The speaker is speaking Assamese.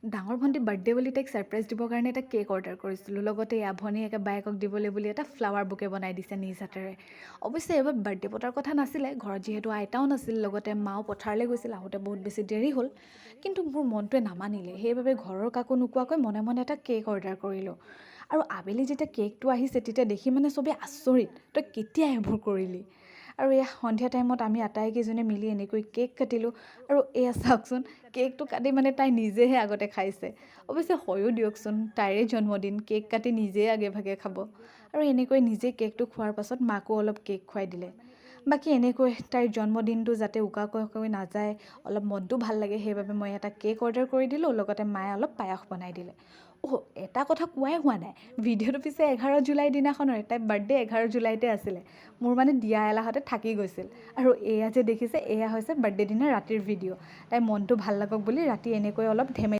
ডাঙৰ ভণ্টি বাৰ্থডে বুলি তাইক ছাৰপ্ৰাইজ দিবৰ কাৰণে এটা কেক অৰ্ডাৰ কৰিছিলোঁ। লগতে এয়া ভনীয়েকে বায়েকক দিবলৈ বুলি এটা ফ্লাৱাৰ বুকে বনাই দিছে নিজ হাতেৰে। অৱশ্যে এইবাৰ বাৰ্থডে পতাৰ কথা নাছিলে, ঘৰত যিহেতু আইতাও নাছিল, লগতে মাও পথাৰলৈ গৈছিল, আহোঁতে বহুত বেছি দেৰি হ'ল। কিন্তু মোৰ মনটোৱে নামানিলে, সেইবাবে ঘৰৰ কাকো নোকোৱাকৈ মনে মনে এটা কেক অৰ্ডাৰ কৰিলোঁ। আৰু আবেলি যেতিয়া কেকটো আহিছে তেতিয়া দেখি মানে চবেই আচৰিত, তই কেতিয়া এইবোৰ কৰিলি? আৰু এয়া সন্ধিয়া টাইমত আমি আটাইকেইজনে মিলি এনেকৈ কেক কাটিলোঁ। আৰু এয়া চাওকচোন, কেকটো কাটি মানে তাই নিজেহে আগতে খাইছে। অৱশ্যে হয়ো দিয়কচোন, তাইৰে জন্মদিন, কেক কাটি নিজেই আগে ভাগে খাব। আৰু এনেকৈ নিজে কেকটো খোৱাৰ পাছত মাকো অলপ কেক খুৱাই দিলে। বাকী এনেকৈ তাইৰ জন্মদিনটো যাতে উকাকৈ নাযায়, অলপ মনটো ভাল লাগে, সেইবাবে মই এটা কেক অৰ্ডাৰ কৰি দিলোঁ, লগতে মায়ে অলপ পায়স বনাই দিলে। এটা কথা কোৱাই হোৱা নাই, ভিডিঅ'টো পিছে 11 জুলাই দিনাখনৰ, তাইৰ বাৰ্থডে 11 জুলাইতে আছিলে। মোৰ মানে দিয়া এলাহতে থাকি গৈছিল। আৰু এয়া যে দেখিছে, এয়া হৈছে বাৰ্থডে দিনা ৰাতিৰ ভিডিঅ'। তাই মনটো ভাল লাগক বুলি ৰাতি এনেকৈ অলপ ধেমেলি